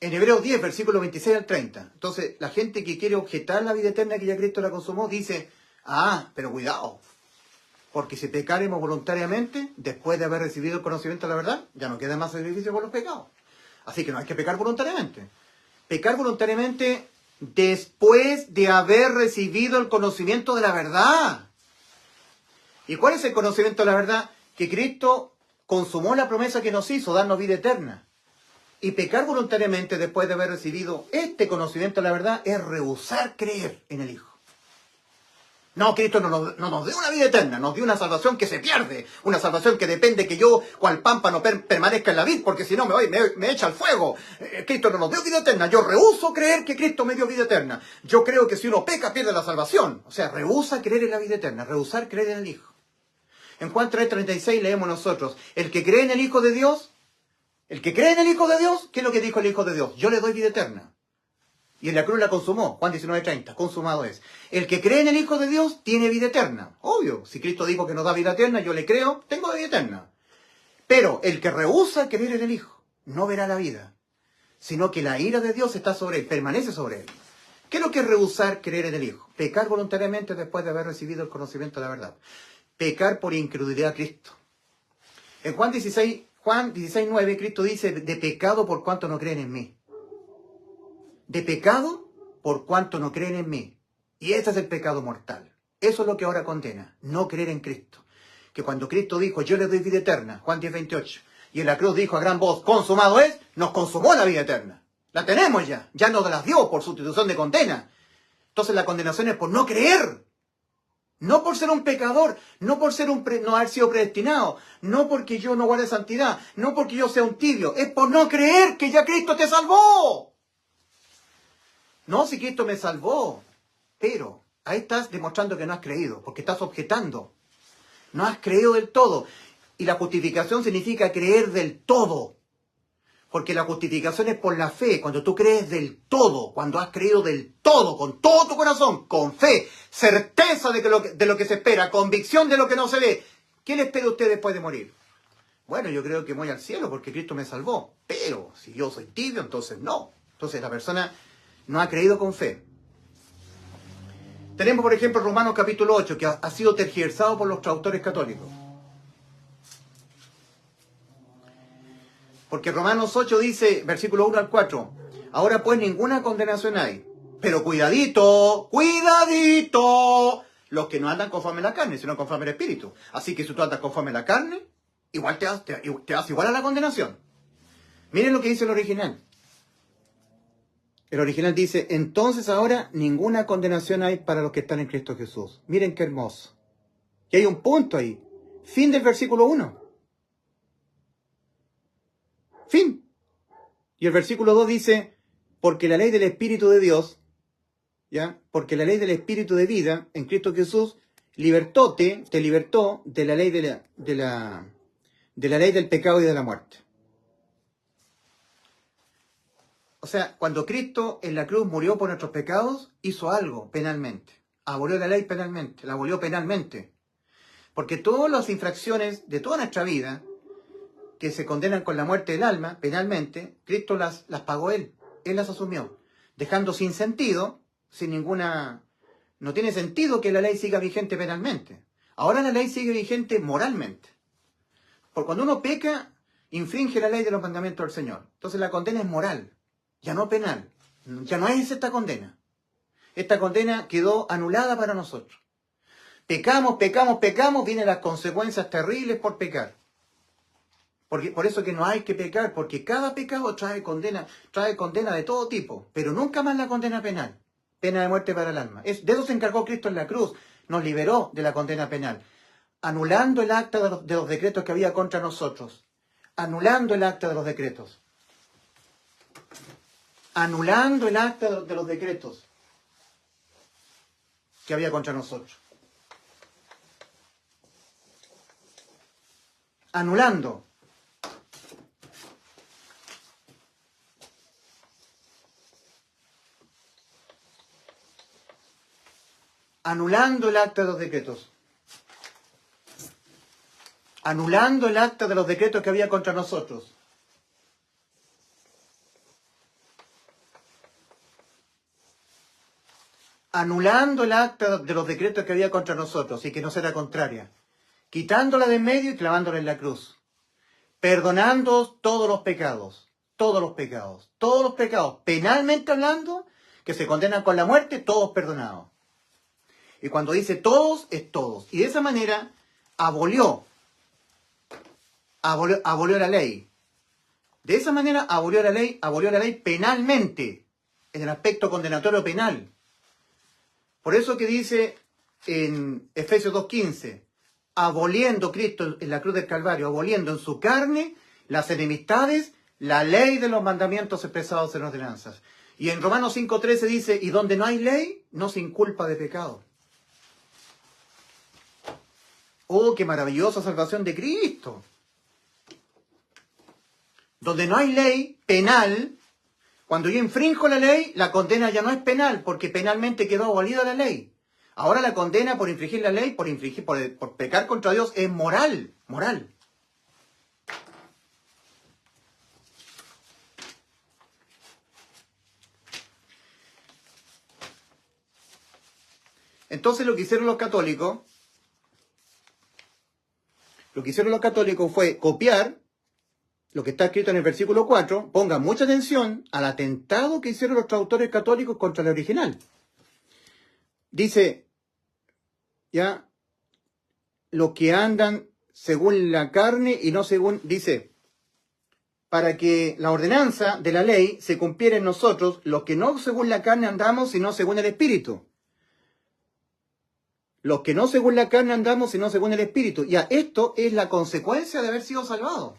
en Hebreos 10, versículo 26 al 30. Entonces, la gente que quiere objetar la vida eterna que ya Cristo la consumó, dice, pero cuidado, porque si pecaremos voluntariamente, después de haber recibido el conocimiento de la verdad, ya no queda más sacrificio por los pecados. Así que no hay que pecar voluntariamente. Pecar voluntariamente después de haber recibido el conocimiento de la verdad. ¿Y cuál es el conocimiento de la verdad? Que Cristo consumó la promesa que nos hizo, darnos vida eterna. Y pecar voluntariamente después de haber recibido este conocimiento de la verdad es rehusar creer en el Hijo. No, Cristo no nos dio una vida eterna, nos dio una salvación que se pierde, una salvación que depende que yo, cual pámpano, permanezca en la vid, porque si no me echa al fuego. Cristo no nos dio vida eterna, yo rehúso creer que Cristo me dio vida eterna. Yo creo que si uno peca pierde la salvación. O sea, rehúsa creer en la vida eterna, rehusar creer en el Hijo. En Juan 3:36 leemos nosotros, el que cree en el Hijo de Dios, ¿qué es lo que dijo el Hijo de Dios? Yo le doy vida eterna. Y en la cruz la consumó, Juan 19:30, consumado es. El que cree en el Hijo de Dios tiene vida eterna. Obvio, si Cristo dijo que nos da vida eterna, yo le creo, tengo vida eterna. Pero el que rehúsa creer en el Hijo, no verá la vida, sino que la ira de Dios está sobre él, permanece sobre él. ¿Qué es lo que es rehusar creer en el Hijo? Pecar voluntariamente después de haber recibido el conocimiento de la verdad. Pecar por incredulidad a Cristo. En Juan 16:9, Cristo dice, de pecado por cuanto no creen en mí. De pecado por cuanto no creen en mí. Y ese es el pecado mortal. Eso es lo que ahora condena, no creer en Cristo. Que cuando Cristo dijo, yo le doy vida eterna, Juan 10:28, y en la cruz dijo a gran voz, consumado es, nos consumó la vida eterna. La tenemos ya nos la dio por sustitución de condena. Entonces la condenación es por no creer. No por ser un pecador, no por ser no haber sido predestinado, no porque yo no guarde santidad, no porque yo sea un tibio, es por no creer que ya Cristo te salvó. No, si Cristo me salvó, pero ahí estás demostrando que no has creído, porque estás objetando. No has creído del todo. Y la justificación significa creer del todo. Porque la justificación es por la fe, cuando tú crees del todo, cuando has creído del todo, con todo tu corazón, con fe, certeza de lo que se espera, convicción de lo que no se ve. ¿Qué le espera a usted después de morir? Bueno, yo creo que voy al cielo porque Cristo me salvó, pero si yo soy tibio, entonces no. Entonces la persona no ha creído con fe. Tenemos, por ejemplo, Romanos capítulo 8, que ha sido tergiversado por los traductores católicos. Porque Romanos 8 dice, versículo 1 al 4, ahora pues ninguna condenación hay. Pero cuidadito, los que no andan conforme a la carne, sino conforme al Espíritu. Así que si tú andas conforme a la carne, igual te vas igual a la condenación. Miren lo que dice el original. El original dice, entonces ahora ninguna condenación hay para los que están en Cristo Jesús. Miren qué hermoso. Y hay un punto ahí. Fin del versículo 1. Fin. Y el versículo 2 dice, porque la ley del Espíritu de Dios, ¿ya? Porque la ley del Espíritu de vida en Cristo Jesús te libertó de la ley de la ley del pecado y de la muerte. O sea, cuando Cristo en la cruz murió por nuestros pecados, hizo algo penalmente. Abolió la ley penalmente, la abolió penalmente. Porque todas las infracciones de toda nuestra vida que se condenan con la muerte del alma, penalmente, Cristo las pagó Él las asumió, dejando sin sentido, sin ninguna... No tiene sentido que la ley siga vigente penalmente. Ahora la ley sigue vigente moralmente. Porque cuando uno peca, infringe la ley de los mandamientos del Señor. Entonces la condena es moral, ya no penal. Ya no es esta condena. Esta condena quedó anulada para nosotros. Pecamos, vienen las consecuencias terribles por pecar. Por eso que no hay que pecar, porque cada pecado trae condena de todo tipo, pero nunca más la condena penal, pena de muerte para el alma. De eso se encargó Cristo en la cruz, nos liberó de la condena penal, anulando el acta de los decretos que había contra nosotros, anulando el acta de los decretos, anulando el acta de los decretos que había contra nosotros, anulando. Anulando el acta de los decretos. Anulando el acta de los decretos que había contra nosotros. anulando el acta de los decretos que había contra nosotros y que nos era contraria, quitándola de en medio y clavándola en la cruz, perdonando todos los pecados, penalmente hablando, que se condenan con la muerte, todos perdonados. Y cuando dice todos, es todos. Y de esa manera abolió la ley. De esa manera abolió la ley penalmente, en el aspecto condenatorio penal. Por eso que dice en Efesios 2:15, aboliendo Cristo en la cruz del Calvario, aboliendo en su carne las enemistades, la ley de los mandamientos expresados en ordenanzas. Y en Romanos 5:13 dice, y donde no hay ley, no se inculpa de pecado. ¡Oh, qué maravillosa salvación de Cristo! Donde no hay ley penal, cuando yo infrinjo la ley, la condena ya no es penal, porque penalmente quedó abolida la ley. Ahora la condena por infringir la ley, por pecar contra Dios, es moral. Entonces lo que hicieron los católicos fue copiar lo que está escrito en el versículo 4, pongan mucha atención al atentado que hicieron los traductores católicos contra el original. Dice, ya, los que andan según la carne y no según, dice, para que la ordenanza de la ley se cumpliera en nosotros, los que no según la carne andamos, sino según el Espíritu. Los que no según la carne andamos, sino según el Espíritu. Ya, esto es la consecuencia de haber sido salvados.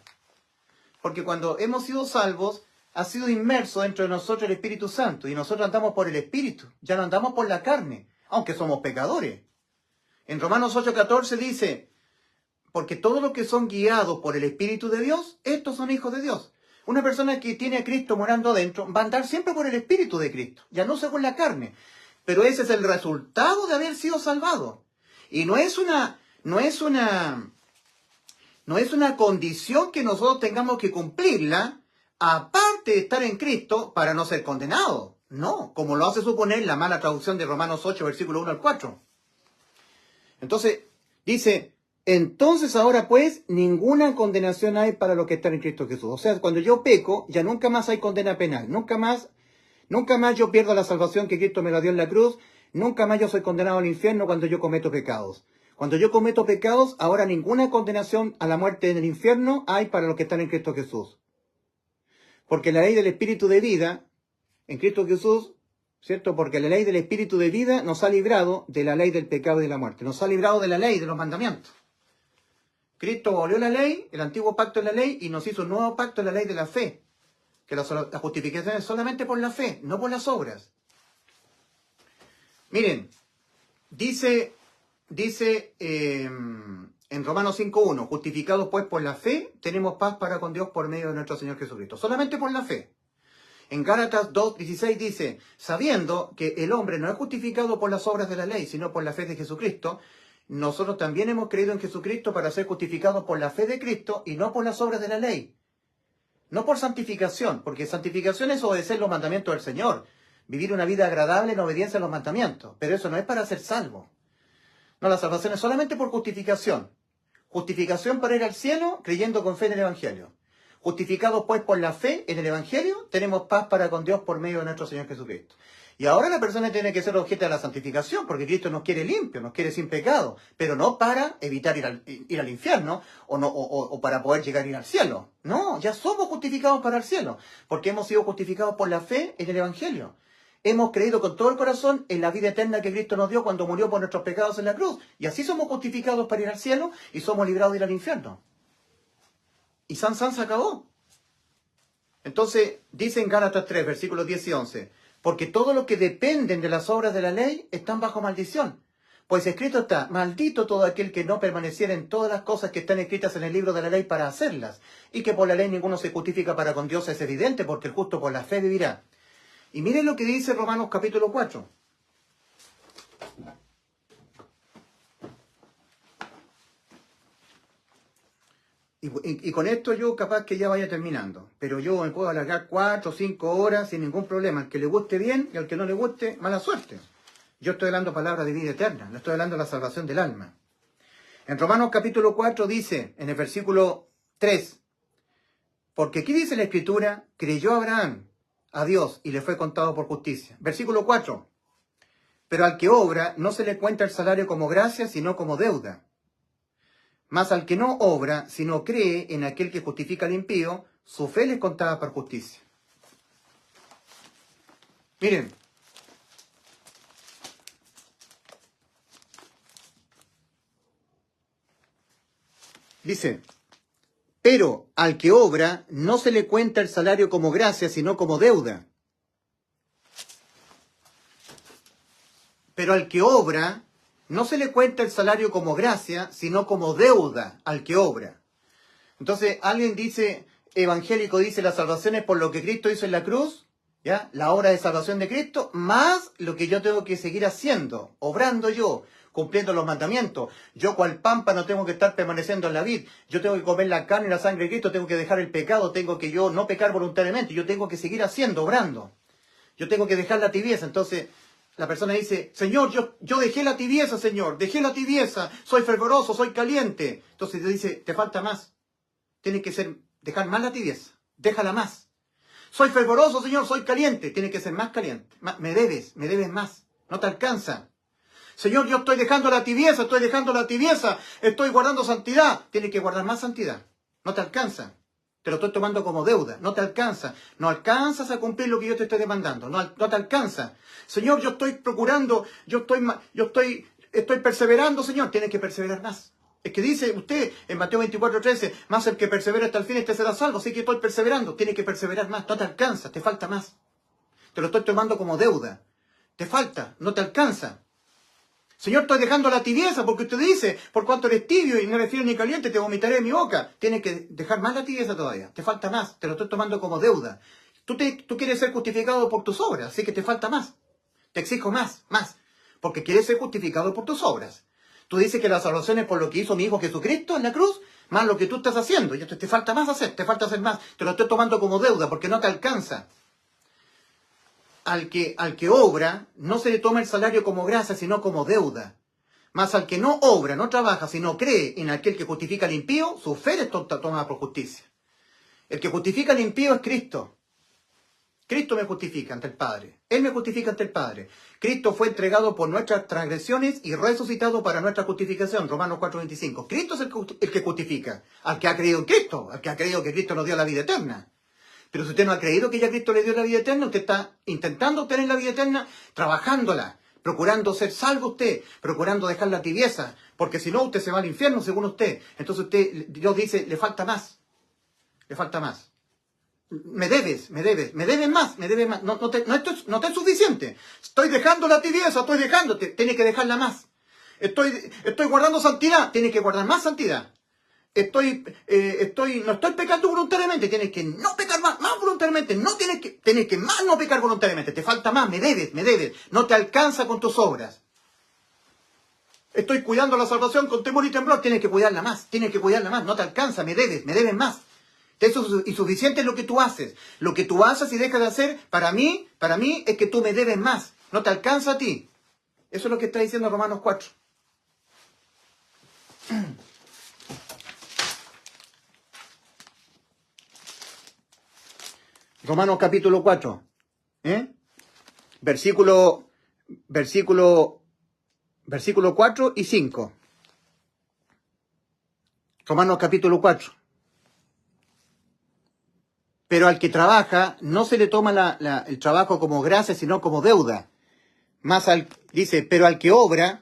Porque cuando hemos sido salvos, ha sido inmerso dentro de nosotros el Espíritu Santo. Y nosotros andamos por el Espíritu, ya no andamos por la carne, aunque somos pecadores. En Romanos 8:14 dice, porque todos los que son guiados por el Espíritu de Dios, estos son hijos de Dios. Una persona que tiene a Cristo morando adentro va a andar siempre por el Espíritu de Cristo, ya no según la carne. Pero ese es el resultado de haber sido salvado. Y no es una condición que nosotros tengamos que cumplirla, aparte de estar en Cristo, para no ser condenados. No, como lo hace suponer la mala traducción de Romanos 8, versículo 1 al 4. Entonces, dice, entonces ahora pues, ninguna condenación hay para los que están en Cristo Jesús. O sea, cuando yo peco, ya nunca más hay condena penal. Nunca más yo pierdo la salvación que Cristo me la dio en la cruz. Nunca más yo soy condenado al infierno cuando yo cometo pecados. Cuando yo cometo pecados, ahora ninguna condenación a la muerte en el infierno hay para los que están en Cristo Jesús. Porque la ley del Espíritu de vida, en Cristo Jesús, ¿cierto? Porque la ley del Espíritu de vida nos ha librado de la ley del pecado y de la muerte. Nos ha librado de la ley, de los mandamientos. Cristo abolió la ley, el antiguo pacto de la ley, y nos hizo un nuevo pacto en la ley de la fe. Que la justificación es solamente por la fe, no por las obras. Miren, dice en Romanos 5:1, justificados pues por la fe, tenemos paz para con Dios por medio de nuestro Señor Jesucristo. Solamente por la fe. En Gálatas 2:16 dice, sabiendo que el hombre no es justificado por las obras de la ley, sino por la fe de Jesucristo, nosotros también hemos creído en Jesucristo para ser justificados por la fe de Cristo y no por las obras de la ley. No por santificación, porque santificación es obedecer los mandamientos del Señor, vivir una vida agradable en obediencia a los mandamientos, pero eso no es para ser salvo. No, la salvación es solamente por justificación. Justificación para ir al cielo creyendo con fe en el Evangelio. Justificados pues por la fe en el Evangelio, tenemos paz para con Dios por medio de nuestro Señor Jesucristo. Y ahora la persona tiene que ser objeto de la santificación, porque Cristo nos quiere limpio, nos quiere sin pecado, pero no para evitar ir al infierno o para poder llegar a ir al cielo. No, ya somos justificados para el cielo, porque hemos sido justificados por la fe en el Evangelio. Hemos creído con todo el corazón en la vida eterna que Cristo nos dio cuando murió por nuestros pecados en la cruz. Y así somos justificados para ir al cielo y somos librados de ir al infierno. Y San se acabó. Entonces, dice en Gálatas 3, versículos 10 y 11, porque todos los que dependen de las obras de la ley están bajo maldición. Pues escrito está, maldito todo aquel que no permaneciera en todas las cosas que están escritas en el libro de la ley para hacerlas. Y que por la ley ninguno se justifica para con Dios es evidente, porque el justo por la fe vivirá. Y miren lo que dice Romanos capítulo 4. Y con esto yo capaz que ya vaya terminando. Pero yo me puedo alargar 4 o 5 horas sin ningún problema. Al que le guste bien y al que no le guste, mala suerte. Yo estoy hablando palabras de vida eterna, no estoy hablando de la salvación del alma. En Romanos capítulo 4 dice, en el versículo 3, porque aquí dice la Escritura, creyó Abraham a Dios y le fue contado por justicia. Versículo 4, pero al que obra no se le cuenta el salario como gracia, sino como deuda. Mas al que no obra, sino cree en aquel que justifica al impío, su fe le es contada por justicia. Miren, dice, pero al que obra no se le cuenta el salario como gracia, sino como deuda. Pero al que obra no se le cuenta el salario como gracia, sino como deuda al que obra. Entonces, alguien dice, evangélico dice, la salvación es por lo que Cristo hizo en la cruz, ¿ya? La obra de salvación de Cristo, más lo que yo tengo que seguir haciendo, obrando yo, cumpliendo los mandamientos. Yo cual pampa no tengo que estar permaneciendo en la vid. Yo tengo que comer la carne y la sangre de Cristo, tengo que dejar el pecado, tengo que yo no pecar voluntariamente, yo tengo que seguir haciendo, obrando. Yo tengo que dejar la tibieza. Entonces, la persona dice, Señor, yo dejé la tibieza, Señor, dejé la tibieza, soy fervoroso, soy caliente. Entonces te dice, te falta más. Tienes que dejar más la tibieza, déjala más. Soy fervoroso, Señor, soy caliente, tienes que ser más caliente. Me debes más, no te alcanza. Señor, yo estoy dejando la tibieza, estoy guardando santidad. Tienes que guardar más santidad, no te alcanza. Te lo estoy tomando como deuda, no te alcanza. No alcanzas a cumplir lo que yo te estoy demandando, no te alcanza. Señor, yo estoy procurando, estoy perseverando, Señor. Tienes que perseverar más. Es que dice usted en Mateo 24:13, más el que persevera hasta el fin, este será salvo. Así que estoy perseverando, tienes que perseverar más, no te alcanza, te falta más. Te lo estoy tomando como deuda. Te falta, no te alcanza. Señor, estoy dejando la tibieza, porque usted dice, por cuanto eres tibio y no eres frío ni caliente, te vomitaré de mi boca. Tienes que dejar más la tibieza todavía. Te falta más, te lo estoy tomando como deuda. Tú quieres ser justificado por tus obras, así que te falta más. Te exijo más, porque quieres ser justificado por tus obras. Tú dices que la salvación es por lo que hizo mi Hijo Jesucristo en la cruz, más lo que tú estás haciendo. Y te falta más hacer, te falta hacer más. Te lo estoy tomando como deuda, porque no te alcanza. Al que obra, no se le toma el salario como gracia, sino como deuda. Mas al que no obra, no trabaja, sino cree en aquel que justifica al impío, su fe es tomada por justicia. El que justifica al impío es Cristo. Cristo me justifica ante el Padre. Él me justifica ante el Padre. Cristo fue entregado por nuestras transgresiones y resucitado para nuestra justificación. Romanos 4:25. Cristo es el que justifica. Al que ha creído en Cristo. Al que ha creído que Cristo nos dio la vida eterna. Pero si usted no ha creído que ya Cristo le dio la vida eterna, usted está intentando obtener la vida eterna, trabajándola, procurando ser salvo usted, procurando dejar la tibieza, porque si no usted se va al infierno según usted. Entonces Dios dice, le falta más, le falta más. Me debes más. No te es suficiente. Estoy dejando la tibieza, tiene que dejarla más. Estoy guardando santidad, tiene que guardar más santidad. No estoy pecando voluntariamente, tienes que no pecar más voluntariamente, tienes que más no pecar voluntariamente, te falta más, me debes, no te alcanza con tus obras. Estoy cuidando la salvación con temor y temblor, tienes que cuidarla más, no te alcanza, me debes más. Eso es insuficiente lo que tú haces. Lo que tú haces y dejas de hacer, para mí es que tú me debes más, no te alcanza a ti. Eso es lo que está diciendo Romanos 4. Romanos capítulo 4, versículo 4 y 5. Romanos capítulo 4. Pero al que trabaja no se le toma el trabajo como gracia, sino como deuda. Dice, pero al que obra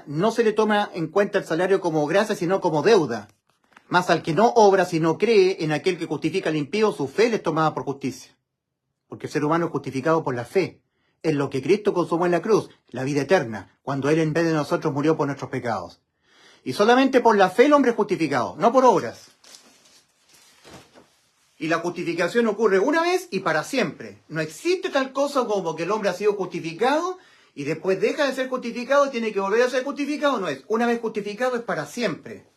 no se le toma en cuenta el salario como gracia, sino como deuda. Mas al que no obra, sino cree en aquel que justifica al impío, su fe le es tomada por justicia. Porque el ser humano es justificado por la fe, en lo que Cristo consumó en la cruz, la vida eterna, cuando Él en vez de nosotros murió por nuestros pecados. Y solamente por la fe el hombre es justificado, no por obras. Y la justificación ocurre una vez y para siempre. No existe tal cosa como que el hombre ha sido justificado y después deja de ser justificado y tiene que volver a ser justificado. No es. Una vez justificado es para siempre.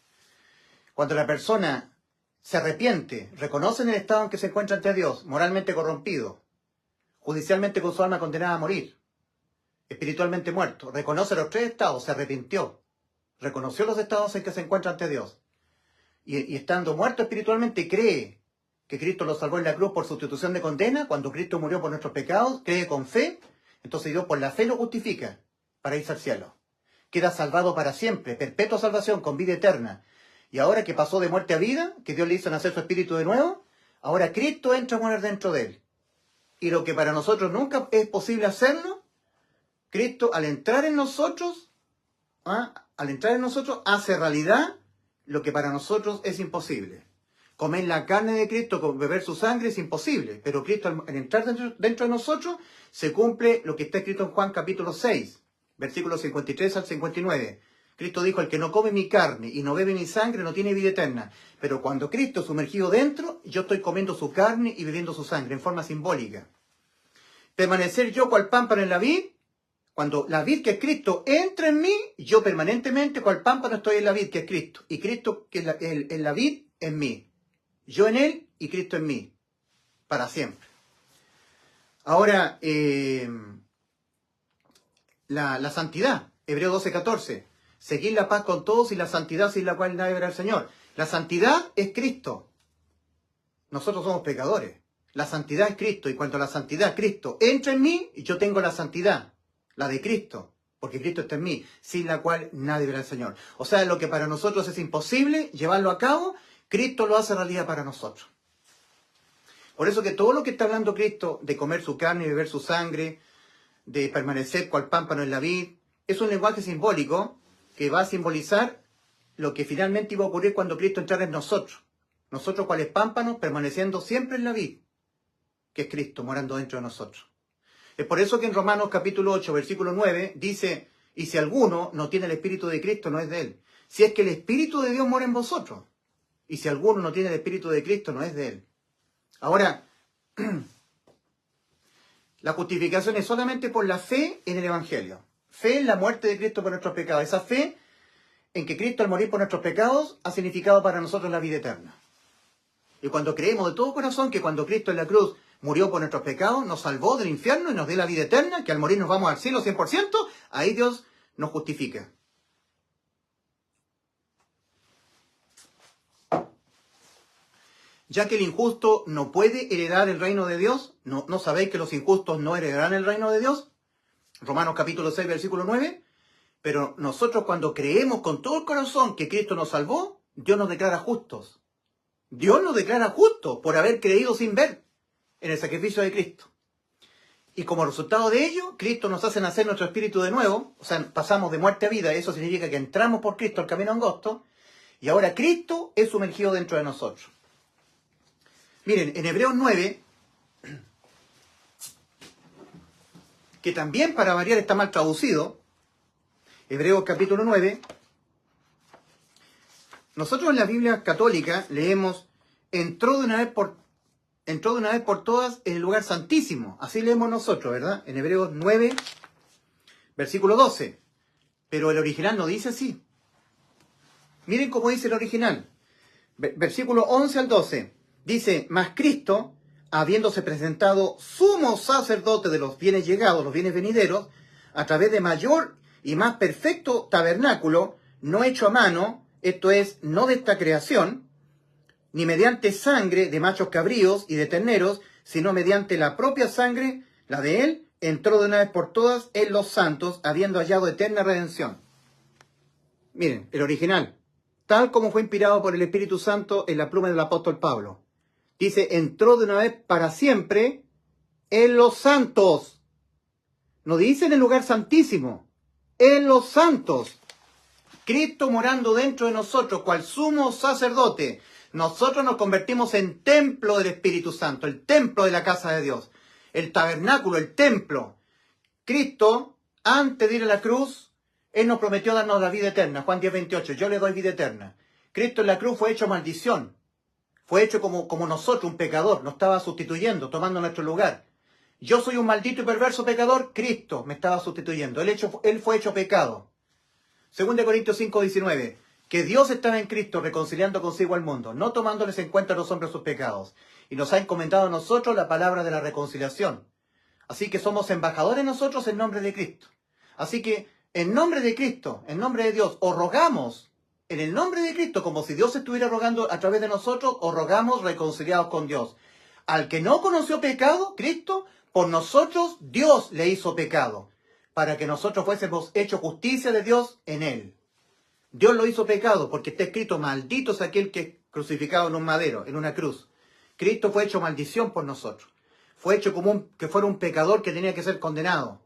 Cuando la persona se arrepiente, reconoce en el estado en que se encuentra ante Dios, moralmente corrompido, judicialmente con su alma condenada a morir, espiritualmente muerto, reconoce los tres estados, se arrepintió, reconoció los estados en que se encuentra ante Dios, y estando muerto espiritualmente cree que Cristo lo salvó en la cruz por sustitución de condena, cuando Cristo murió por nuestros pecados, cree con fe, entonces Dios por la fe lo justifica para irse al cielo. Queda salvado para siempre, perpetua salvación, con vida eterna. Y ahora que pasó de muerte a vida, que Dios le hizo nacer su espíritu de nuevo, ahora Cristo entra a morar dentro de él. Y lo que para nosotros nunca es posible hacerlo, Cristo al entrar en nosotros, hace realidad lo que para nosotros es imposible. Comer la carne de Cristo, beber su sangre es imposible, pero Cristo al entrar dentro de nosotros se cumple lo que está escrito en Juan capítulo 6, versículos 53 al 59. Cristo dijo, el que no come mi carne y no bebe mi sangre no tiene vida eterna. Pero cuando Cristo es sumergido dentro, yo estoy comiendo su carne y bebiendo su sangre en forma simbólica. Permanecer yo cual pámpano en la vid, cuando la vid que es Cristo entra en mí, yo permanentemente cual pámpano estoy en la vid que es Cristo. Y Cristo que es en la vid en mí. Yo en él y Cristo en mí. Para siempre. Ahora, la santidad. Hebreos 12:14. Seguir la paz con todos y la santidad sin la cual nadie verá al Señor. La santidad es Cristo. Nosotros somos pecadores. La santidad es Cristo. Y cuando la santidad, Cristo, entra en mí, yo tengo la santidad. La de Cristo. Porque Cristo está en mí. Sin la cual nadie verá al Señor. O sea, lo que para nosotros es imposible llevarlo a cabo, Cristo lo hace realidad para nosotros. Por eso que todo lo que está hablando Cristo, de comer su carne y beber su sangre, de permanecer cual pámpano en la vid, es un lenguaje simbólico que va a simbolizar lo que finalmente iba a ocurrir cuando Cristo entrara en nosotros. Nosotros cuales pámpanos permaneciendo siempre en la vid, que es Cristo morando dentro de nosotros. Es por eso que en Romanos capítulo 8, versículo 9, dice, y si alguno no tiene el Espíritu de Cristo, no es de él. Si es que el Espíritu de Dios mora en vosotros. Y si alguno no tiene el Espíritu de Cristo, no es de él. Ahora, la justificación es solamente por la fe en el Evangelio. Fe en la muerte de Cristo por nuestros pecados. Esa fe en que Cristo al morir por nuestros pecados ha significado para nosotros la vida eterna. Y cuando creemos de todo corazón que cuando Cristo en la cruz murió por nuestros pecados, nos salvó del infierno y nos dio la vida eterna, que al morir nos vamos al cielo 100%, ahí Dios nos justifica. Ya que el injusto no puede heredar el reino de Dios, ¿no sabéis que los injustos no heredarán el reino de Dios? Romanos capítulo 6, versículo 9. Pero nosotros cuando creemos con todo el corazón que Cristo nos salvó, Dios nos declara justos. Dios nos declara justos por haber creído sin ver en el sacrificio de Cristo. Y como resultado de ello, Cristo nos hace nacer nuestro espíritu de nuevo, o sea, pasamos de muerte a vida, eso significa que entramos por Cristo al camino angosto, y ahora Cristo es sumergido dentro de nosotros. Miren, en Hebreos 9, que también para variar está mal traducido, Hebreos capítulo 9, nosotros en la Biblia católica leemos, entró de una vez por todas en el lugar santísimo. Así leemos nosotros, ¿verdad? En Hebreos 9, versículo 12. Pero el original no dice así. Miren cómo dice el original. Versículo 11 al 12. Dice, mas Cristo, habiéndose presentado sumo sacerdote de los bienes llegados, los bienes venideros, a través de mayor y más perfecto tabernáculo, no hecho a mano, esto es, no de esta creación, ni mediante sangre de machos cabríos y de terneros, sino mediante la propia sangre, la de él, entró de una vez por todas en los santos, habiendo hallado eterna redención. Miren, el original, tal como fue inspirado por el Espíritu Santo en la pluma del apóstol Pablo. Dice, entró de una vez para siempre en los santos. No dice en el lugar santísimo, en los santos. Cristo morando dentro de nosotros, cual sumo sacerdote. Nosotros nos convertimos en templo del Espíritu Santo, el templo de la casa de Dios, el tabernáculo, el templo. Cristo, antes de ir a la cruz, Él nos prometió darnos la vida eterna. Juan 10:28, yo le doy vida eterna. Cristo en la cruz fue hecho maldición. Fue hecho como nosotros, un pecador, nos estaba sustituyendo, tomando nuestro lugar. Yo soy un maldito y perverso pecador, Cristo me estaba sustituyendo. Él fue hecho pecado. 2 Corintios 5:19, que Dios estaba en Cristo reconciliando consigo al mundo, no tomándoles en cuenta a los hombres sus pecados. Y nos ha encomendado a nosotros la palabra de la reconciliación. Así que somos embajadores nosotros en nombre de Cristo. Así que, en nombre de Cristo, en nombre de Dios, os rogamos, en el nombre de Cristo, como si Dios estuviera rogando a través de nosotros, os rogamos reconciliados con Dios. Al que no conoció pecado, Cristo, por nosotros Dios le hizo pecado, para que nosotros fuésemos hecho justicia de Dios en él. Dios lo hizo pecado, porque está escrito, maldito es aquel que es crucificado en un madero, en una cruz. Cristo fue hecho maldición por nosotros. Fue hecho como que fuera un pecador que tenía que ser condenado,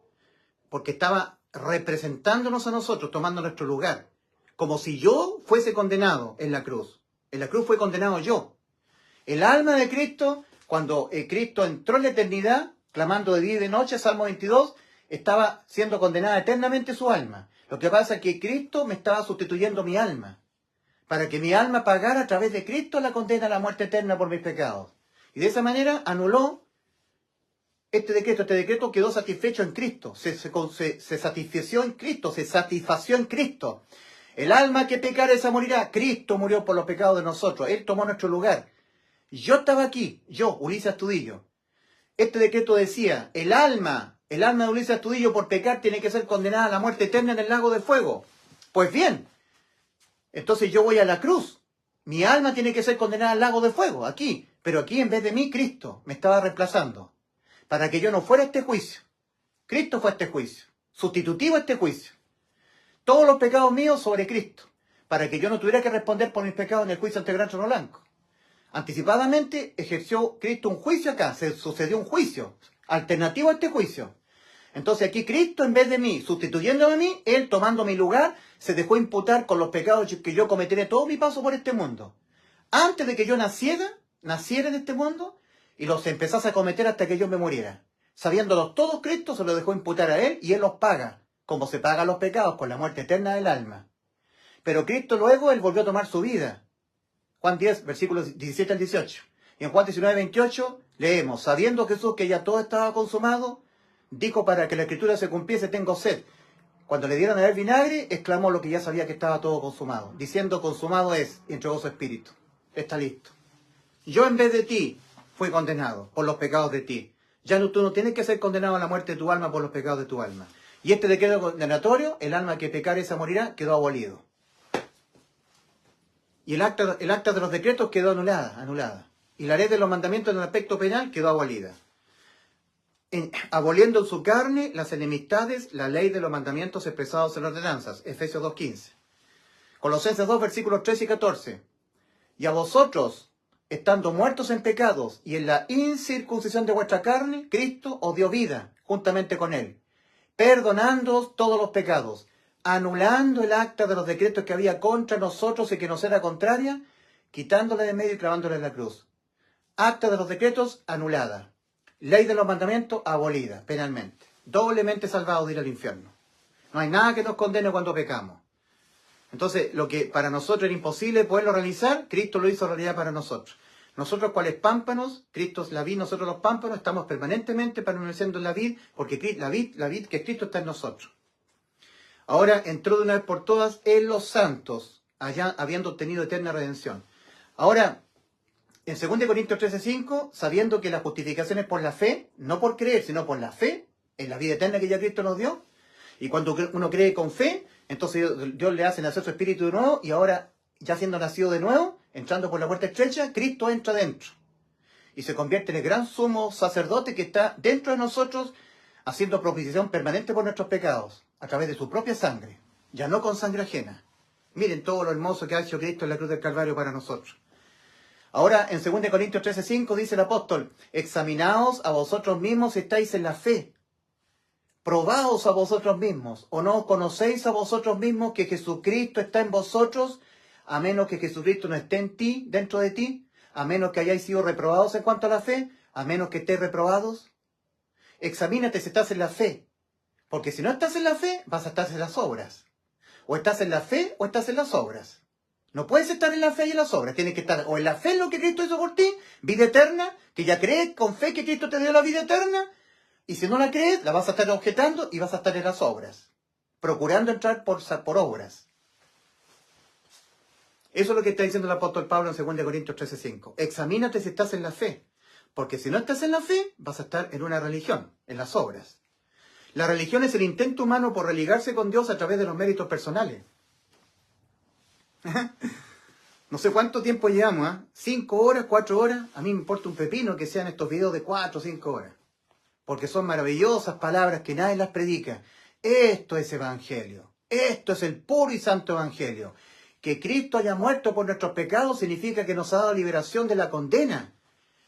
porque estaba representándonos a nosotros, tomando nuestro lugar. Como si yo fuese condenado en la cruz. En la cruz fue condenado yo. El alma de Cristo, cuando Cristo entró en la eternidad, clamando de día y de noche, Salmo 22, estaba siendo condenada eternamente su alma. Lo que pasa es que Cristo me estaba sustituyendo mi alma, para que mi alma pagara a través de Cristo la condena a la muerte eterna por mis pecados. Y de esa manera anuló este decreto quedó satisfecho en Cristo, se satisfació en Cristo, se satisfació en Cristo. El alma que pecare esa morirá. Cristo murió por los pecados de nosotros, Él tomó nuestro lugar. Yo estaba aquí, yo, Ulises Astudillo. Este decreto decía, el alma de Ulises Astudillo por pecar tiene que ser condenada a la muerte eterna en el lago de fuego. Pues bien, entonces yo voy a la cruz. Mi alma tiene que ser condenada al lago de fuego, aquí. Pero aquí en vez de mí, Cristo me estaba reemplazando. Para que yo no fuera a este juicio. Cristo fue a este juicio. Sustitutivo a este juicio. Todos los pecados míos sobre Cristo. Para que yo no tuviera que responder por mis pecados en el juicio ante el gran trono blanco. Anticipadamente ejerció Cristo un juicio acá. Se sucedió un juicio. Alternativo a este juicio. Entonces aquí Cristo, en vez de mí, sustituyéndome a mí, Él tomando mi lugar, se dejó imputar con los pecados que yo cometeré todo mi paso por este mundo. Antes de que yo naciera en este mundo, y los empezase a cometer hasta que yo me muriera. Sabiéndolos todos, Cristo se los dejó imputar a Él, y Él los paga, como se pagan los pecados, con la muerte eterna del alma. Pero Cristo luego, Él volvió a tomar su vida. Juan 10, versículos 17 al 18. Y en Juan 19, 28, leemos, sabiendo Jesús que ya todo estaba consumado, dijo para que la escritura se cumpliese, tengo sed. Cuando le dieron a él vinagre, exclamó lo que ya sabía que estaba todo consumado. Diciendo, consumado es, y entregó su espíritu. Está listo. Yo en vez de ti fui condenado por los pecados de ti. Ya no, tú no tienes que ser condenado a la muerte de tu alma por los pecados de tu alma. Y este decreto condenatorio, el alma que pecare esa morirá, quedó abolido. Y el acta de los decretos quedó anulada. Y la ley de los mandamientos en el aspecto penal quedó abolida. Aboliendo en su carne las enemistades, la ley de los mandamientos expresados en ordenanzas. Efesios 2.15. Colosenses 2, versículos 13 y 14. Y a vosotros, estando muertos en pecados y en la incircuncisión de vuestra carne, Cristo os dio vida juntamente con Él, perdonándoos todos los pecados, anulando el acta de los decretos que había contra nosotros y que nos era contraria, quitándola de medio y clavándola en la cruz. Acta de los decretos anulada. Ley de los mandamientos abolida penalmente. Doblemente salvados de ir al infierno. No hay nada que nos condene cuando pecamos. Entonces, lo que para nosotros era imposible poderlo realizar, Cristo lo hizo realidad para nosotros. Nosotros, cuales pámpanos, Cristo es la vid, nosotros los pámpanos, estamos permanentemente permaneciendo en la vid, porque la vid que Cristo está en nosotros. Ahora entró de una vez por todas en los santos, allá habiendo obtenido eterna redención. Ahora, en 2 Corintios 13:5, sabiendo que la justificación es por la fe, no por creer, sino por la fe, en la vida eterna que ya Cristo nos dio. Y cuando uno cree con fe, entonces Dios le hace nacer su espíritu de nuevo, y ahora, ya siendo nacido de nuevo, entrando por la puerta estrecha, Cristo entra dentro. Y se convierte en el gran sumo sacerdote que está dentro de nosotros, haciendo propiciación permanente por nuestros pecados, a través de su propia sangre, ya no con sangre ajena. Miren todo lo hermoso que ha hecho Cristo en la cruz del Calvario para nosotros. Ahora, en 2 Corintios 13:5 dice el apóstol, examinaos a vosotros mismos si estáis en la fe. Probaos a vosotros mismos, o no conocéis a vosotros mismos que Jesucristo está en vosotros, a menos que Jesucristo no esté en ti, dentro de ti, a menos que hayáis sido reprobados en cuanto a la fe, a menos que estéis reprobados. Examínate si estás en la fe, porque si no estás en la fe, vas a estar en las obras. O estás en la fe o estás en las obras. No puedes estar en la fe y en las obras. Tienes que estar o en la fe en lo que Cristo hizo por ti, vida eterna, que ya crees con fe que Cristo te dio la vida eterna, y si no la crees, la vas a estar objetando y vas a estar en las obras, procurando entrar por obras. Eso es lo que está diciendo el apóstol Pablo en 2 Corintios 13:5. Examínate si estás en la fe, porque si no estás en la fe, vas a estar en una religión, en las obras. La religión es el intento humano por religarse con Dios a través de los méritos personales. No sé cuánto tiempo llevamos, ¿eh? 5 horas, 4 horas. A mí me importa un pepino que sean estos videos de 4 o 5 horas. Porque son maravillosas palabras que nadie las predica. Esto es evangelio. Esto es el puro y santo evangelio. Que Cristo haya muerto por nuestros pecados significa que nos ha dado liberación de la condena.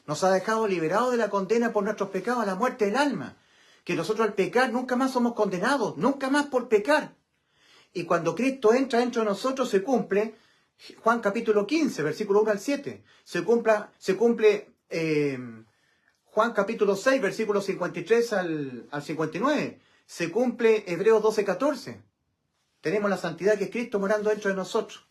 Nos ha dejado liberados de la condena por nuestros pecados a la muerte del alma. Que nosotros al pecar nunca más somos condenados, nunca más por pecar. Y cuando Cristo entra dentro de nosotros se cumple, Juan capítulo 15, versículo 1 al 7. Se cumple Juan capítulo 6, versículos 53 al 59. Se cumple Hebreos 12, 14. Tenemos la santidad que es Cristo morando dentro de nosotros.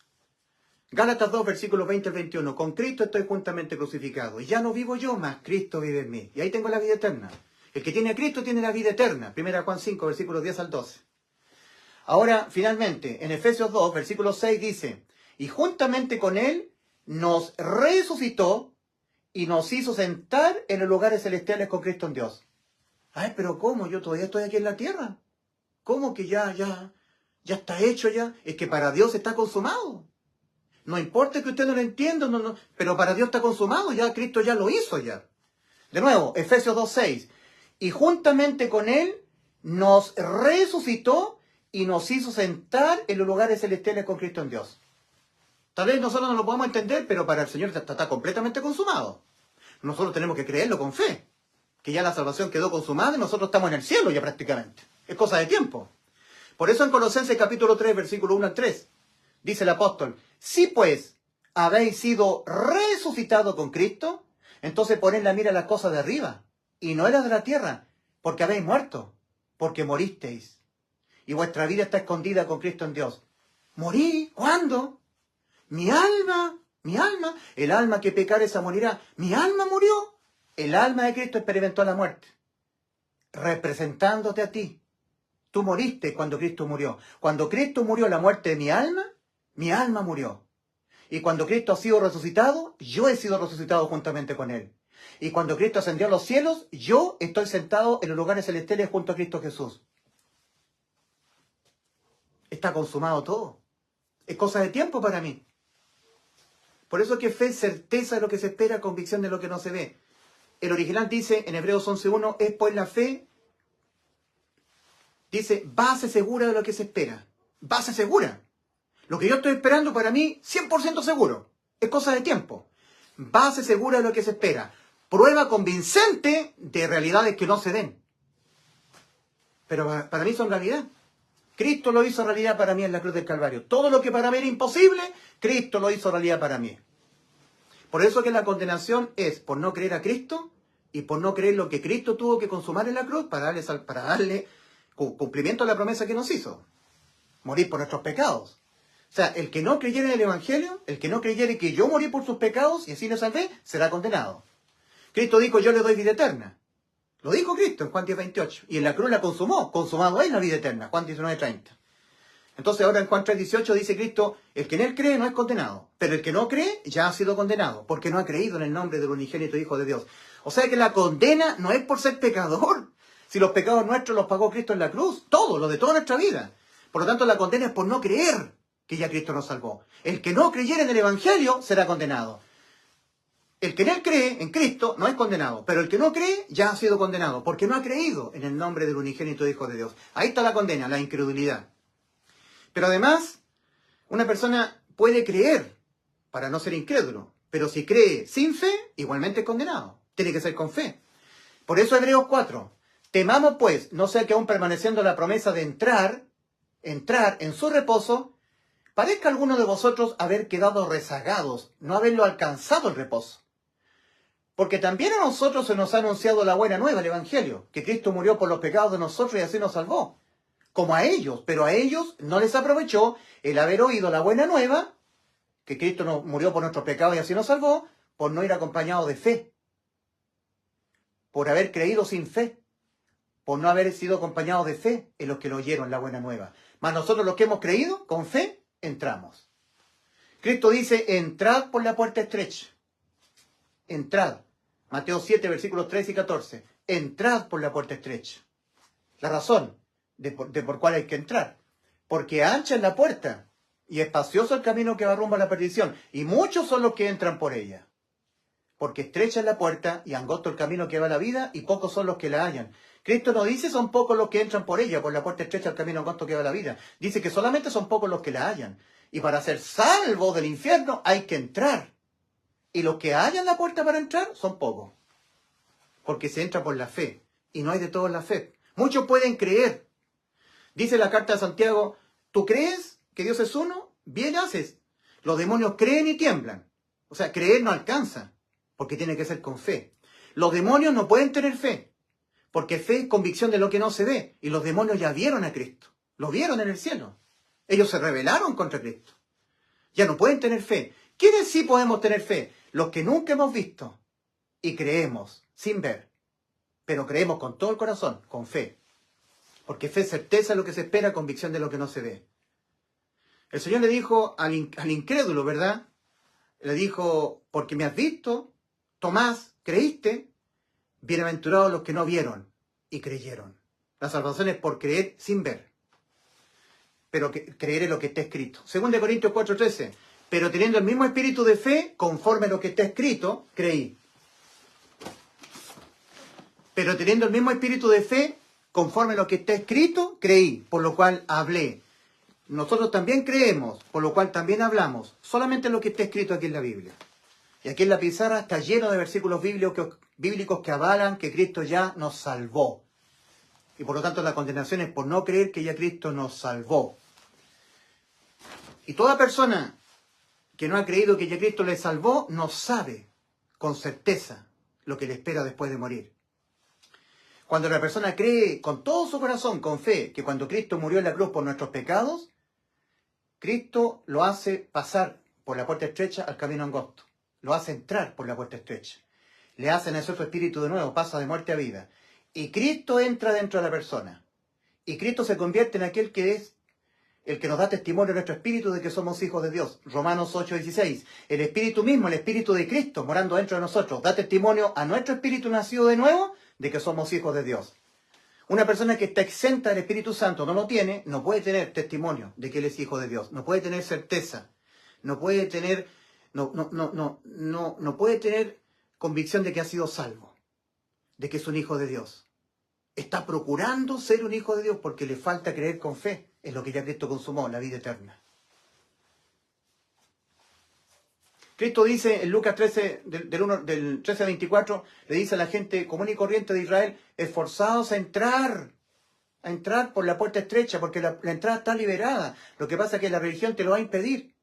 Gálatas 2, versículos 20 al 21. Con Cristo estoy juntamente crucificado. Y ya no vivo yo, más Cristo vive en mí. Y ahí tengo la vida eterna. El que tiene a Cristo tiene la vida eterna. 1 Juan 5, versículos 10 al 12. Ahora, finalmente, en Efesios 2, versículo 6 dice, y juntamente con Él nos resucitó y nos hizo sentar en los lugares celestiales con Cristo en Dios. Ay, pero ¿cómo? Yo todavía estoy aquí en la tierra. ¿Cómo que ya está hecho ya? Es que para Dios está consumado. No importa que usted no lo entienda, no, pero para Dios está consumado, ya Cristo ya lo hizo ya. De nuevo, Efesios 2:6. Y juntamente con Él nos resucitó y nos hizo sentar en los lugares celestiales con Cristo en Dios. Tal vez nosotros no lo podamos entender, pero para el Señor está completamente consumado. Nosotros tenemos que creerlo con fe, que ya la salvación quedó consumada y nosotros estamos en el cielo ya prácticamente. Es cosa de tiempo. Por eso en Colosenses capítulo 3, versículo 1 al 3, dice el apóstol, si pues habéis sido resucitados con Cristo, entonces poned la mira a las cosas de arriba, y no en las de la tierra, porque habéis muerto, porque moristeis. Y vuestra vida está escondida con Cristo en Dios. ¿Morí? ¿Cuándo? Mi alma, el alma que pecare esa morirá. Mi alma murió. El alma de Cristo experimentó la muerte, representándote a ti. Tú moriste cuando Cristo murió. Cuando Cristo murió la muerte de mi alma murió. Y cuando Cristo ha sido resucitado, yo he sido resucitado juntamente con Él. Y cuando Cristo ascendió a los cielos, yo estoy sentado en los lugares celestiales junto a Cristo Jesús. Está consumado todo. Es cosa de tiempo para mí. Por eso que fe es certeza de lo que se espera, convicción de lo que no se ve. El original dice, en Hebreos 11.1, es pues la fe, dice, base segura de lo que se espera. Base segura. Lo que yo estoy esperando para mí, 100% seguro. Es cosa de tiempo. Base segura de lo que se espera. Prueba convincente de realidades que no se ven. Pero para mí son realidad. Cristo lo hizo realidad para mí en la cruz del Calvario. Todo lo que para mí era imposible, Cristo lo hizo realidad para mí. Por eso que la condenación es por no creer a Cristo y por no creer lo que Cristo tuvo que consumar en la cruz para darle cumplimiento a la promesa que nos hizo. Morir por nuestros pecados. O sea, el que no creyera en el Evangelio, el que no creyera que yo morí por sus pecados y así lo salvé, será condenado. Cristo dijo, yo le doy vida eterna. Lo dijo Cristo en Juan 10:28. Y en la cruz la consumó. Consumado es la vida eterna. Juan 19:30. Entonces ahora en Juan 3:18 dice Cristo, el que en Él cree no es condenado. Pero el que no cree ya ha sido condenado. Porque no ha creído en el nombre del unigénito Hijo de Dios. O sea que la condena no es por ser pecador. Si los pecados nuestros los pagó Cristo en la cruz. Todo, lo de toda nuestra vida. Por lo tanto la condena es por no creer que ya Cristo nos salvó. El que no creyera en el Evangelio será condenado. El que en Él cree, en Cristo, no es condenado. Pero el que no cree, ya ha sido condenado. Porque no ha creído en el nombre del unigénito Hijo de Dios. Ahí está la condena, la incredulidad. Pero además, una persona puede creer para no ser incrédulo. Pero si cree sin fe, igualmente es condenado. Tiene que ser con fe. Por eso Hebreos 4. Temamos pues, no sea que aún permaneciendo la promesa de entrar en su reposo, parezca alguno de vosotros haber quedado rezagados, no haberlo alcanzado el reposo. Porque también a nosotros se nos ha anunciado la buena nueva, el Evangelio, que Cristo murió por los pecados de nosotros y así nos salvó. Como a ellos, pero a ellos no les aprovechó el haber oído la buena nueva, que Cristo murió por nuestros pecados y así nos salvó, por no ir acompañado de fe. Por haber creído sin fe. Por no haber sido acompañados de fe en los que lo oyeron la buena nueva. Mas nosotros los que hemos creído, con fe, entramos. Cristo dice, entrad por la puerta estrecha. Entrad. Mateo 7, versículos 13 y 14. Entrad por la puerta estrecha. La razón de por cuál hay que entrar. Porque ancha es la puerta y espacioso el camino que va rumbo a la perdición. Y muchos son los que entran por ella. Porque estrecha es la puerta y angosto el camino que va a la vida y pocos son los que la hallan. Cristo no dice son pocos los que entran por ella, por la puerta estrecha el camino angosto que va a la vida. Dice que solamente son pocos los que la hallan. Y para ser salvo del infierno hay que entrar. Y los que hallan la puerta para entrar son pocos. Porque se entra por la fe. Y no hay de todo en la fe. Muchos pueden creer. Dice la carta de Santiago, ¿tú crees que Dios es uno? Bien haces. Los demonios creen y tiemblan. O sea, creer no alcanza. Porque tiene que ser con fe. Los demonios no pueden tener fe, porque fe es convicción de lo que no se ve. Y los demonios ya vieron a Cristo. Lo vieron en el cielo. Ellos se rebelaron contra Cristo. Ya no pueden tener fe. ¿Quiénes sí podemos tener fe? Los que nunca hemos visto y creemos sin ver. Pero creemos con todo el corazón, con fe. Porque fe es certeza de lo que se espera, convicción de lo que no se ve. El Señor le dijo al incrédulo, ¿verdad? Le dijo, porque me has visto, Tomás, ¿creíste? Bienaventurados los que no vieron y creyeron. La salvación es por creer sin ver. Pero creer en lo que está escrito. 2 Corintios 4:13. Pero teniendo el mismo espíritu de fe, conforme a lo que está escrito, creí. Pero teniendo el mismo espíritu de fe, conforme a lo que está escrito, creí. Por lo cual hablé. Nosotros también creemos, por lo cual también hablamos. Solamente lo que está escrito aquí en la Biblia. Y aquí en la pizarra está lleno de versículos bíblicos que avalan que Cristo ya nos salvó. Y por lo tanto la condenación es por no creer que ya Cristo nos salvó. Y toda persona que no ha creído que ya Cristo le salvó, no sabe con certeza lo que le espera después de morir. Cuando la persona cree con todo su corazón, con fe, que cuando Cristo murió en la cruz por nuestros pecados, Cristo lo hace pasar por la puerta estrecha al camino angosto. Lo hace entrar por la puerta estrecha. Le hace nacer su espíritu de nuevo, pasa de muerte a vida. Y Cristo entra dentro de la persona. Y Cristo se convierte en aquel que es el que nos da testimonio de nuestro espíritu de que somos hijos de Dios. Romanos 8:16. El espíritu mismo, el espíritu de Cristo morando dentro de nosotros, da testimonio a nuestro espíritu nacido de nuevo de que somos hijos de Dios. Una persona que está exenta del Espíritu Santo, no lo tiene, no puede tener testimonio de que él es hijo de Dios. No puede tener certeza. No puede tener... No puede tener convicción de que ha sido salvo, de que es un hijo de Dios. Está procurando ser un hijo de Dios porque le falta creer con fe en lo que ya Cristo consumó, la vida eterna. Cristo dice en Lucas 13, del 13 a 24, le dice a la gente común y corriente de Israel, esforzados a entrar por la puerta estrecha, porque la entrada está liberada. Lo que pasa es que la religión te lo va a impedir.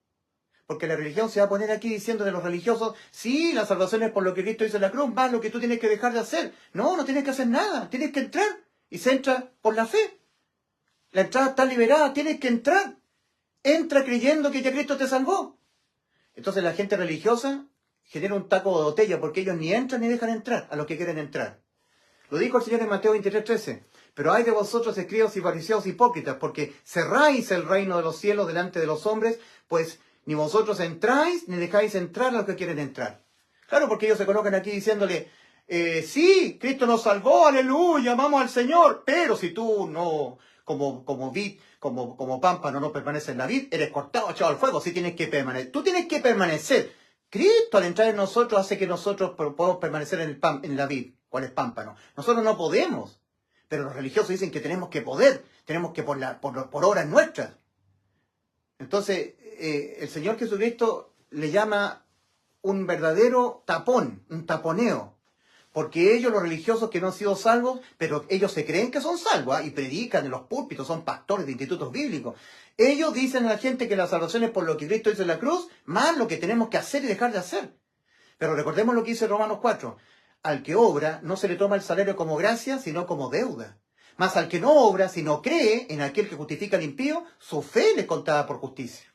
Porque la religión se va a poner aquí diciendo de los religiosos, sí, la salvación es por lo que Cristo hizo en la cruz, más lo que tú tienes que dejar de hacer. No, no tienes que hacer nada, tienes que entrar. Y se entra por la fe. La entrada está liberada, tienes que entrar. Entra creyendo que ya Cristo te salvó. Entonces la gente religiosa genera un taco de botella porque ellos ni entran ni dejan entrar a los que quieren entrar. Lo dijo el Señor en Mateo 23:13. Pero hay de vosotros, escribas y fariseos hipócritas, porque cerráis el reino de los cielos delante de los hombres, pues ni vosotros entráis, ni dejáis entrar a los que quieren entrar. Claro, porque ellos se colocan aquí diciéndole, sí, Cristo nos salvó, aleluya, amamos al Señor, pero si tú no, como pámpano no permaneces en la vid, eres cortado, echado al fuego, sí tienes que permanecer. Tú tienes que permanecer. Cristo al entrar en nosotros hace que nosotros podamos permanecer en la vid. ¿Cuál es pámpano? Nosotros no podemos, pero los religiosos dicen que tenemos que poder, tenemos que por obras nuestras. Entonces, el Señor Jesucristo le llama un verdadero tapón, un taponeo. Porque ellos, los religiosos que no han sido salvos, pero ellos se creen que son salvos, y predican en los púlpitos, son pastores de institutos bíblicos. Ellos dicen a la gente que la salvación es por lo que Cristo hizo en la cruz, más lo que tenemos que hacer y dejar de hacer. Pero recordemos lo que dice Romanos 4. Al que obra, no se le toma el salario como gracia, sino como deuda. Mas al que no obra, sino cree en aquel que justifica al impío, su fe le es contada por justicia.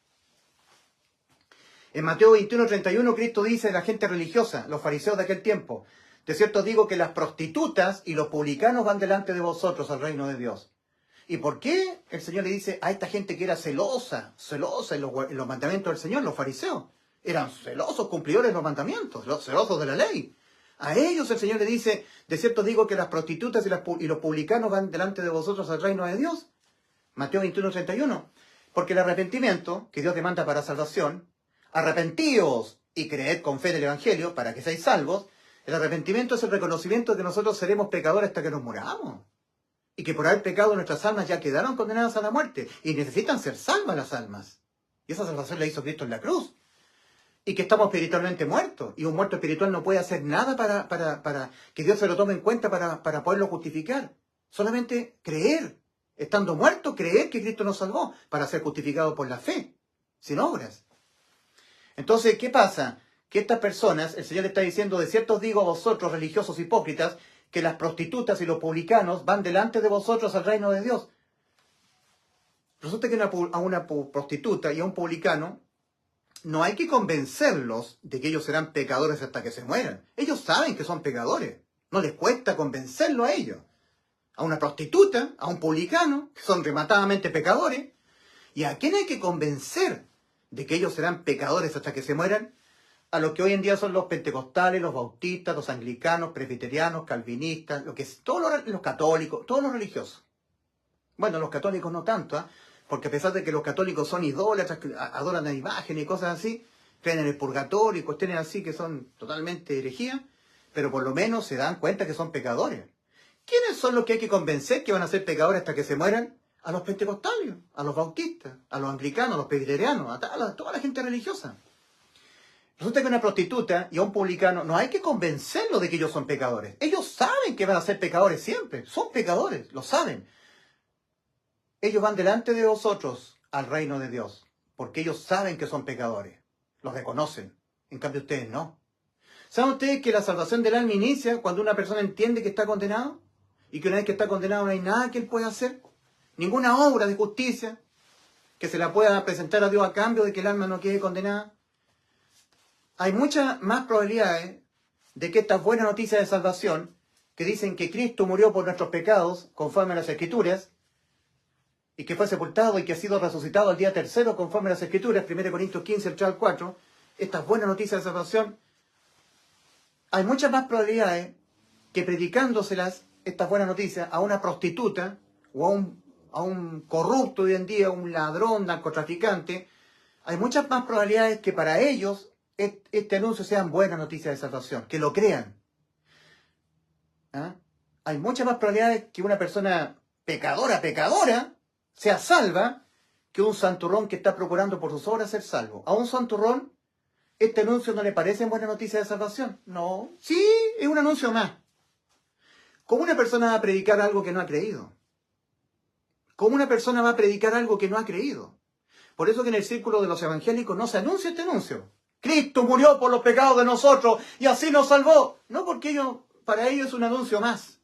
En Mateo 21:31, Cristo dice a la gente religiosa, los fariseos de aquel tiempo, de cierto digo que las prostitutas y los publicanos van delante de vosotros al reino de Dios. ¿Y por qué el Señor le dice a esta gente que era celosa en los mandamientos del Señor, los fariseos? Eran celosos cumplidores de los mandamientos, los celosos de la ley. A ellos el Señor le dice, de cierto digo que las prostitutas y los publicanos van delante de vosotros al reino de Dios. Mateo 21:31. Porque el arrepentimiento que Dios demanda para salvación, arrepentíos y creed con fe en el Evangelio para que seáis salvos, el arrepentimiento es el reconocimiento de que nosotros seremos pecadores hasta que nos muramos. Y que por haber pecado nuestras almas ya quedaron condenadas a la muerte y necesitan ser salvas las almas. Y esa salvación la hizo Cristo en la cruz. Y que estamos espiritualmente muertos. Y un muerto espiritual no puede hacer nada para que Dios se lo tome en cuenta para poderlo justificar. Solamente creer. Estando muerto, creer que Cristo nos salvó para ser justificado por la fe, sin obras. Entonces, ¿qué pasa? Que estas personas, el Señor le está diciendo, de cierto os digo a vosotros, religiosos hipócritas, que las prostitutas y los publicanos van delante de vosotros al reino de Dios. Resulta que a una prostituta y a un publicano no hay que convencerlos de que ellos serán pecadores hasta que se mueran. Ellos saben que son pecadores. No les cuesta convencerlo a ellos. A una prostituta, a un publicano, que son rematadamente pecadores. ¿Y a quién hay que convencer de que ellos serán pecadores hasta que se mueran? A los que hoy en día son los pentecostales, los bautistas, los anglicanos, presbiterianos, calvinistas, todos los católicos, todos los religiosos. Bueno, los católicos no tanto, porque a pesar de que los católicos son idólatras, adoran a imágenes y cosas así, creen en el purgatorio y cuestiones así que son totalmente herejías, pero por lo menos se dan cuenta que son pecadores. ¿Quiénes son los que hay que convencer que van a ser pecadores hasta que se mueran? A los pentecostales, a los bautistas, a los anglicanos, a los presbiterianos, a toda la gente religiosa. Resulta que una prostituta y a un publicano no hay que convencerlos de que ellos son pecadores. Ellos saben que van a ser pecadores siempre. Son pecadores, lo saben. Ellos van delante de vosotros al reino de Dios, porque ellos saben que son pecadores. Los reconocen. En cambio ustedes no. ¿Saben ustedes que la salvación del alma inicia cuando una persona entiende que está condenado? Y que una vez que está condenado no hay nada que él pueda hacer. Ninguna obra de justicia que se la pueda presentar a Dios a cambio de que el alma no quede condenada. Hay muchas más probabilidades de que estas buenas noticias de salvación, que dicen que Cristo murió por nuestros pecados, conforme a las Escrituras, y que fue sepultado y que ha sido resucitado al día tercero, conforme a las Escrituras, 1 Corintios 15, el 3 al 4, estas buenas noticias de salvación, hay muchas más probabilidades que predicándoselas, estas buenas noticias, a una prostituta o a un corrupto hoy en día, un ladrón, narcotraficante, hay muchas más probabilidades que para ellos este anuncio sean buenas noticias de salvación, que lo crean. ¿Ah? Hay muchas más probabilidades que una persona pecadora sea salva que un santurrón que está procurando por sus obras ser salvo. A un santurrón, este anuncio no le parece buena noticia de salvación. No, sí, es un anuncio más. ¿Cómo una persona va a predicar algo que no ha creído? ¿Cómo una persona va a predicar algo que no ha creído? Por eso que en el círculo de los evangélicos no se anuncia este anuncio. Cristo murió por los pecados de nosotros y así nos salvó. No, porque para ellos es un anuncio más,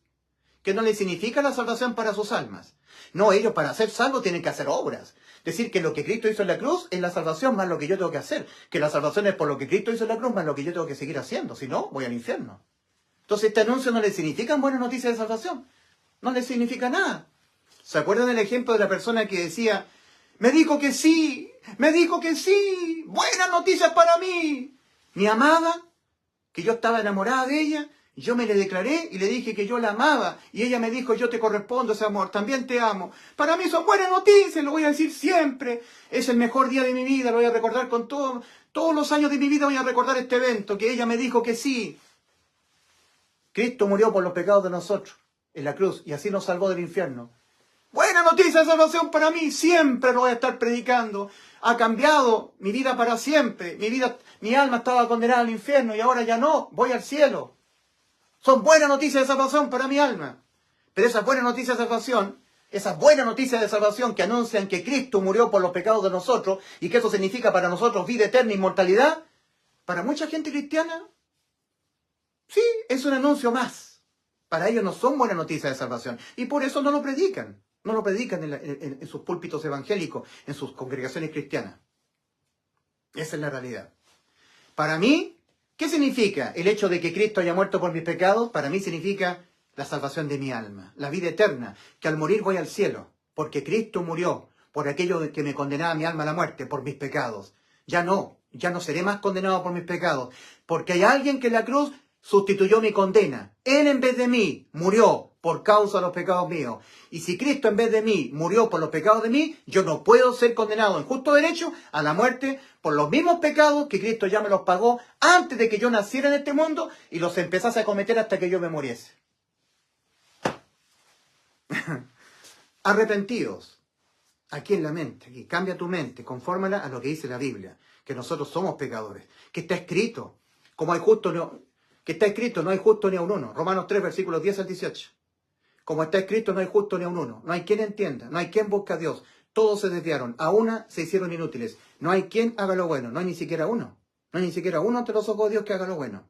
que no les significa la salvación para sus almas. No, ellos para ser salvos tienen que hacer obras. Decir que lo que Cristo hizo en la cruz es la salvación más lo que yo tengo que hacer. Que la salvación es por lo que Cristo hizo en la cruz más lo que yo tengo que seguir haciendo. Si no, voy al infierno. Entonces este anuncio no les significa buenas noticias de salvación. No les significa nada. ¿Se acuerdan del ejemplo de la persona que decía, me dijo que sí, buenas noticias para mí? Mi amada, que yo estaba enamorada de ella, yo me le declaré y le dije que yo la amaba. Y ella me dijo, yo te correspondo ese amor, también te amo. Para mí son buenas noticias, lo voy a decir siempre. Es el mejor día de mi vida, lo voy a recordar con todos los años de mi vida voy a recordar este evento, que ella me dijo que sí. Cristo murió por los pecados de nosotros en la cruz y así nos salvó del infierno. Buena noticia de salvación para mí, siempre lo voy a estar predicando. Ha cambiado mi vida para siempre. Mi alma estaba condenada al infierno y ahora ya no, voy al cielo. Son buenas noticias de salvación para mi alma. Pero esas buenas noticias de salvación que anuncian que Cristo murió por los pecados de nosotros y que eso significa para nosotros vida eterna e inmortalidad, para mucha gente cristiana, sí, es un anuncio más. Para ellos no son buenas noticias de salvación y por eso no lo predican. No lo predican en sus púlpitos evangélicos, en sus congregaciones cristianas. Esa es la realidad. Para mí, ¿qué significa el hecho de que Cristo haya muerto por mis pecados? Para mí significa la salvación de mi alma, la vida eterna, que al morir voy al cielo, porque Cristo murió por aquello que me condenaba mi alma a la muerte, por mis pecados. Ya no seré más condenado por mis pecados, porque hay alguien que en la cruz sustituyó mi condena. Él en vez de mí murió por causa de los pecados míos. Y si Cristo en vez de mí murió por los pecados de mí, yo no puedo ser condenado en justo derecho a la muerte por los mismos pecados que Cristo ya me los pagó antes de que yo naciera en este mundo y los empezase a cometer hasta que yo me muriese. Arrepentidos. Aquí en la mente, aquí. Cambia tu mente, confórmala a lo que dice la Biblia, que nosotros somos pecadores, que está escrito, como hay justo, que está escrito, no hay justo ni a un uno. Romanos 3, versículos 10 al 18. Como está escrito, no hay justo ni a un uno. No hay quien entienda, no hay quien busque a Dios. Todos se desviaron, a una se hicieron inútiles. No hay quien haga lo bueno, no hay ni siquiera uno. No hay ni siquiera uno ante los ojos de Dios que haga lo bueno.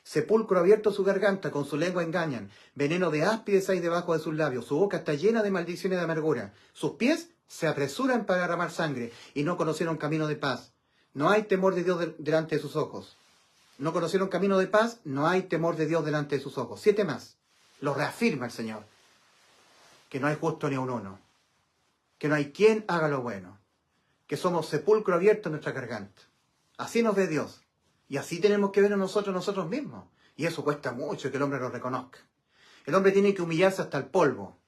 Sepulcro abierto su garganta, con su lengua engañan. Veneno de áspides hay debajo de sus labios. Su boca está llena de maldición y de amargura. Sus pies se apresuran para derramar sangre y no conocieron camino de paz. No hay temor de Dios delante de sus ojos. No conocieron camino de paz, no hay temor de Dios delante de sus ojos. 7 más. Lo reafirma el Señor. Que no hay justo ni a un uno. Que no hay quien haga lo bueno. Que somos sepulcro abierto en nuestra garganta. Así nos ve Dios. Y así tenemos que ver a nosotros mismos. Y eso cuesta mucho que el hombre lo reconozca. El hombre tiene que humillarse hasta el polvo.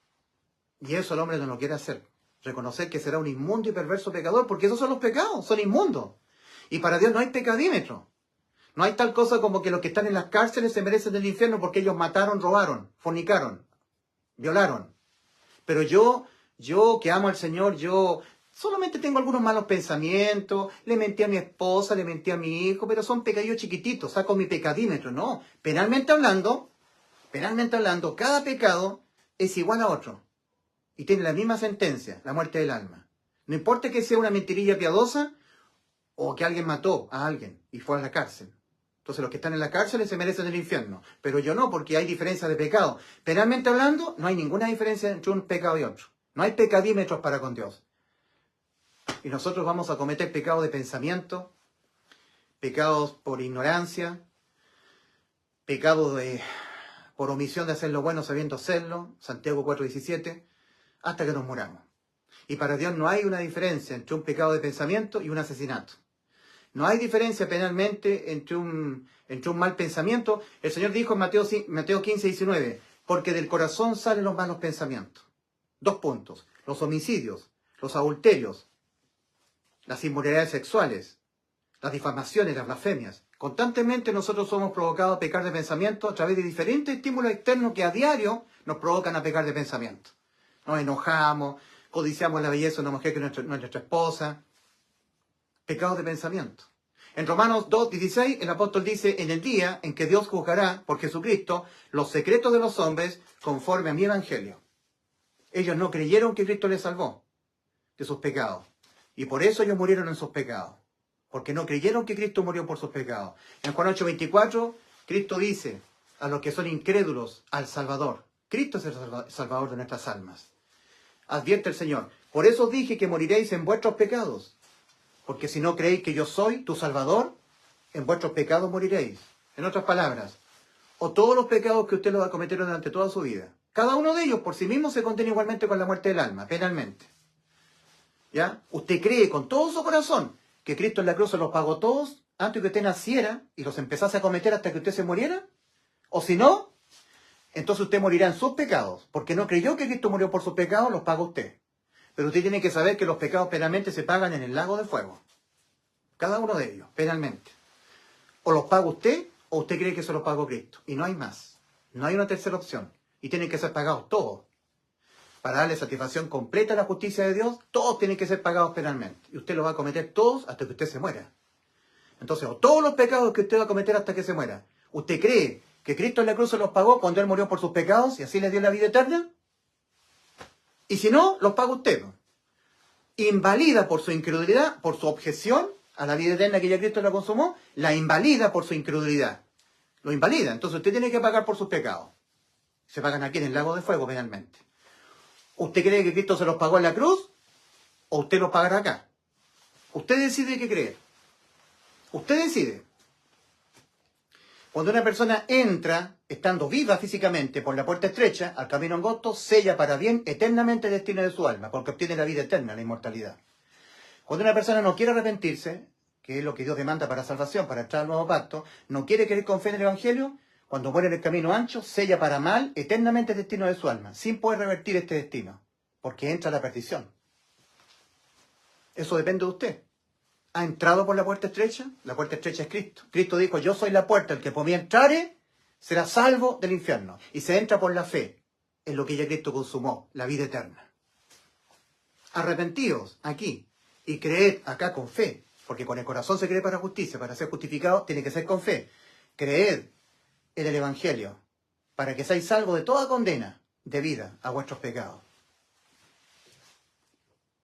Y eso el hombre no lo quiere hacer. Reconocer que será un inmundo y perverso pecador, porque esos son los pecados, son inmundos. Y para Dios no hay pecadímetro. No hay tal cosa como que los que están en las cárceles se merecen el infierno porque ellos mataron, robaron, fornicaron, violaron. Pero yo que amo al Señor, yo solamente tengo algunos malos pensamientos, le mentí a mi esposa, le mentí a mi hijo, pero son pecadillos chiquititos, saco mi pecadímetro. No, penalmente hablando, cada pecado es igual a otro. Y tiene la misma sentencia, la muerte del alma. No importa que sea una mentirilla piadosa o que alguien mató a alguien y fue a la cárcel. Entonces los que están en la cárcel se merecen el infierno. Pero yo no, porque hay diferencia de pecado. Penalmente hablando, no hay ninguna diferencia entre un pecado y otro. No hay pecadímetros para con Dios. Y nosotros vamos a cometer pecados de pensamiento, pecados por ignorancia, pecados por omisión de hacer lo bueno sabiendo hacerlo, Santiago 4:17, hasta que nos muramos. Y para Dios no hay una diferencia entre un pecado de pensamiento y un asesinato. No hay diferencia penalmente entre un mal pensamiento. El Señor dijo en Mateo 15:19, porque del corazón salen los malos pensamientos. 2 puntos. Los homicidios, los adulterios, las inmoralidades sexuales, las difamaciones, las blasfemias. Constantemente nosotros somos provocados a pecar de pensamiento a través de diferentes estímulos externos que a diario nos provocan a pecar de pensamiento. Nos enojamos, codiciamos la belleza de una mujer que no es nuestra esposa. Pecados de pensamiento. En Romanos 2:16 el apóstol dice, en el día en que Dios juzgará por Jesucristo los secretos de los hombres conforme a mi evangelio. Ellos no creyeron que Cristo les salvó de sus pecados. Y por eso ellos murieron en sus pecados. Porque no creyeron que Cristo murió por sus pecados. En Juan 8:24, Cristo dice a los que son incrédulos al Salvador. Cristo es el Salvador de nuestras almas. Advierte el Señor. Por eso os dije que moriréis en vuestros pecados. Porque si no creéis que yo soy tu Salvador, en vuestros pecados moriréis. En otras palabras, o todos los pecados que usted los va a cometer durante toda su vida. Cada uno de ellos por sí mismo se condena igualmente con la muerte del alma, penalmente. ¿Ya? ¿Usted cree con todo su corazón que Cristo en la cruz se los pagó todos antes que usted naciera y los empezase a cometer hasta que usted se muriera? O si no, entonces usted morirá en sus pecados, porque no creyó que Cristo murió por sus pecados, los paga usted. Pero usted tiene que saber que los pecados penalmente se pagan en el lago de fuego. Cada uno de ellos, penalmente. O los paga usted, o usted cree que se los pagó Cristo. Y no hay más. No hay una tercera opción. Y tienen que ser pagados todos. Para darle satisfacción completa a la justicia de Dios, todos tienen que ser pagados penalmente. Y usted los va a cometer todos hasta que usted se muera. Entonces, o todos los pecados que usted va a cometer hasta que se muera, ¿usted cree que Cristo en la cruz se los pagó cuando Él murió por sus pecados y así le dio la vida eterna? Y si no, los paga usted. Invalida por su incredulidad, por su objeción a la vida eterna que ya Cristo la consumó, la invalida por su incredulidad. Lo invalida. Entonces usted tiene que pagar por sus pecados. Se pagan aquí en el lago de fuego penalmente. ¿Usted cree que Cristo se los pagó en la cruz? ¿O usted los pagará acá? Usted decide qué creer. Usted decide. Cuando una persona entra, estando viva físicamente por la puerta estrecha, al camino angosto, sella para bien eternamente el destino de su alma, porque obtiene la vida eterna, la inmortalidad. Cuando una persona no quiere arrepentirse, que es lo que Dios demanda para salvación, para entrar al nuevo pacto, no quiere creer con fe en el Evangelio, cuando muere en el camino ancho, sella para mal eternamente el destino de su alma, sin poder revertir este destino, porque entra a la perdición. Eso depende de usted. ¿Ha entrado por la puerta estrecha? La puerta estrecha es Cristo. Cristo dijo, yo soy la puerta, el que por mí entrare será salvo del infierno. Y se entra por la fe en lo que ya Cristo consumó, la vida eterna. Arrepentidos aquí y creed acá con fe, porque con el corazón se cree para justicia, para ser justificado tiene que ser con fe. Creed en el Evangelio, para que seáis salvos de toda condena de vida a vuestros pecados.